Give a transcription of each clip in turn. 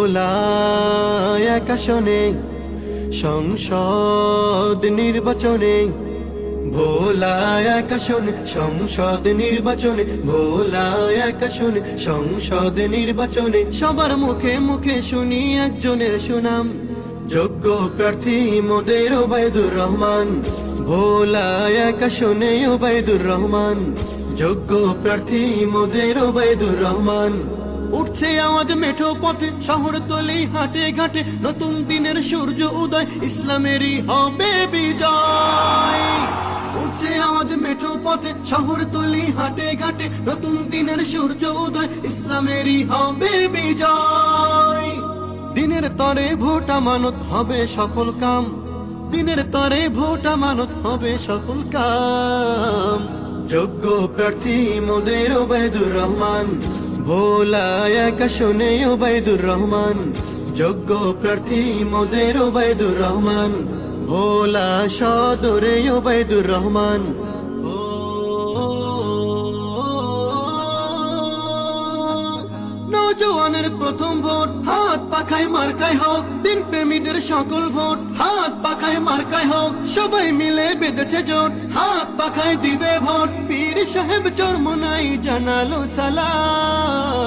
ভোলা এক আসনে সংসদ নির্বাচনে, ভোলা এক আসনে সংসদ নির্বাচনে, ভোলা এক আসনে সংসদ নির্বাচনে। সবার মুখে মুখে শুনি একজনের সুনাম, যোগ্য প্রার্থী মোদের ওবায়দুর রহমান। ভোলা এক আসনে ওবায়দুর রহমান, যোগ্য প্রার্থী মোদের ওবায়দুর রহমান। উঠছে আওয়াজ মেঠো পথে, শহরতলি হাটে ঘাটে, নতুন দিনের সূর্য উদয়, ইসলামেরই হবে বিজয়। উঠছে আওয়াজ মেঠো পথে, শহরতলি হাটে ঘাটে, নতুন দিনের সূর্য উদয়, ইসলামেরই হবে বিজয়। দিনের তরে ভোট আমানত হবে সফল কাম, দিনের তরে ভোট আমানত হবে সফল কাম। যোগ্য প্রার্থী মোদের ওবায়দুর রহমান, ভোলা এক আসনে ওবায়দুর রহমান, যোগ্য প্রার্থী মোদের ওবায়দুর রহমান। ভোলা সদরে ওবায়দুর রহমান। নওজোয়ানের প্রথম ভোট, হাত পাখায় মার্কায় হোক, দিন প্রেমীদের সকল ভোট, হাত পাখায় মার্কায় হোক। সবাই মিলে বেঁধেছে জোট, হাত পাখায় দিবে ভোট। পীর সাহেব চরমোনাই জানালো সালাম।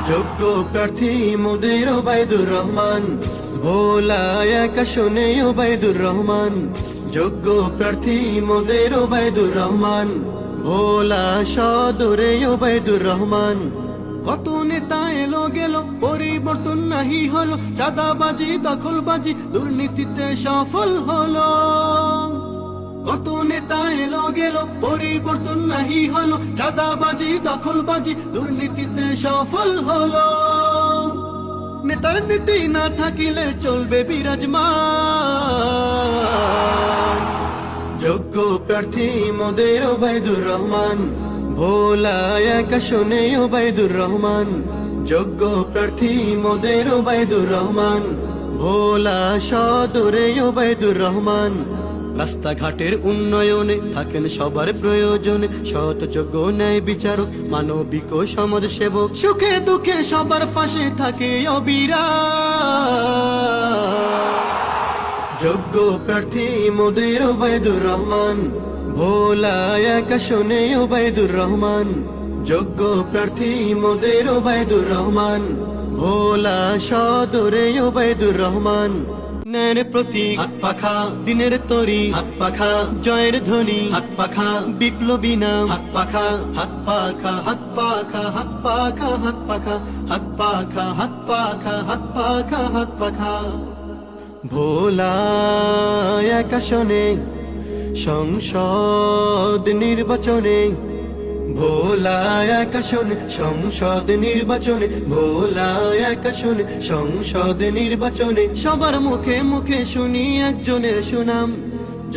যোগ্য প্রার্থী মোদের ওবায়দুর রহমান, ভোলা এক আসনে ওবায়দুর রহমান, যোগ্য প্রার্থী মোদের ওবায়দুর রহমান। ভোলা সদরে ওবায়দুর রহমান। কত নেতা এলো গেল, পরিবর্তন নাহি হলো, চাঁদাবাজি দখলবাজি দুর্নীতিতে সফল হলো। কত নেতা এলো গেল, পরিবর্তন নাহি হলো, চাঁদাবাজি দখলবাজি দুর্নীতিতে সফল হলো। নেতার নীতি না থাকিলে চলবে বিরাজমান। যোগ্য প্রার্থী মোদের ওবায়দুর রহমান, ভোলা এক আসনে ওবায়দুর রহমান, যোগ্য প্রার্থী মোদের ওবায়দুর রহমান। ভোলা সদরে ওবায়দুর রহমান। রাস্তাঘাটের উন্নয়নে থাকেন সবার প্রয়োজনে, সৎ যোগ্য ন্যায় বিচারক, মানবিক ও সমাজ সেবক, সুখে দুঃখে সবার পাশে থাকে অবিরাম। যোগ্য প্রার্থী মোদের ওবায়দুর রহমান, ভোলা এক আসনে ওবায়দুর রহমান, যোগ্য প্রার্থী মোদের ওবায়দুর রহমান। ভোলা সদরে ওবায়দুর রহমান। ন্যায়ের প্রতীক হাত পাখা, দিনের তরি হাত পাখা, জয়ের ধ্বনি হাত পাখা, বিপ্লবী নাম হাত পাখা, হাত পাখা হাত পাখা হাত পাখা হাত পাখা, হাত পাখা হাত পাখা হাত পাখা হাত পাখা। ভোলা এক আসনে সংসদ নির্বাচনে, ভোলা এক আসনে সংসদ নির্বাচনে, ভোলা এক আসনে সংসদ নির্বাচনে। সবার মুখে মুখে শুনি একজনের সুনাম,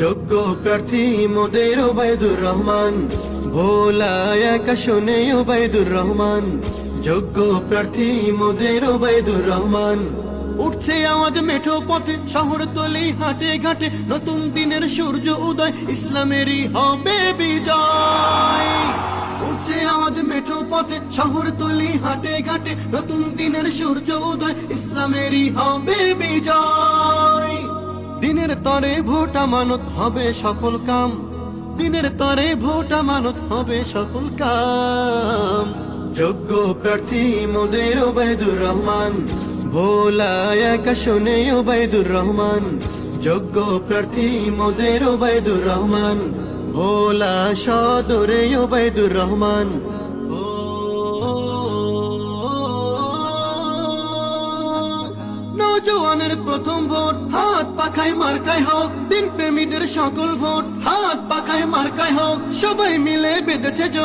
যোগ্য প্রার্থী মোদের ওবায়দুর রহমান। ভোলা এক আসনে ওবায়দুর রহমান, যোগ্য প্রার্থী মোদের ওবায়দুর রহমান। উঠছে আওয়াজ মেঠো পথে, শহরতলি হাটে ঘাটে, নতুন দিনের সূর্য উদয়, ইসলামেরই হবে বিজয়। উঠছে আওয়াজ মেঠো পথে, শহরতলি হাটে ঘাটে, নতুন দিনের সূর্য উদয়, ইসলামেরই হবে বিজয়। দিনের তরে ভোট আমানত হবে সফল কাম, দিনের তরে ভোট আমানত হবে সফল কাম। যোগ্য প্রার্থী মোদের ওবায়দুর রহমান, ভোলা এক আসনে ওবায়দুর রহমান, যোগ্য প্রার্থী মোদের ওবায়দুর রহমান। ভোলা সদরে ওবায়দুর রহমান। নওজোয়ানের প্রথম ভোট, হাত পাখায় মার্কায় হোক, দিন প্রেমীদের সকল ভোট, হাত পাখায় মার্কায় হোক। সবাই মিলে বেঁধেছে জোট।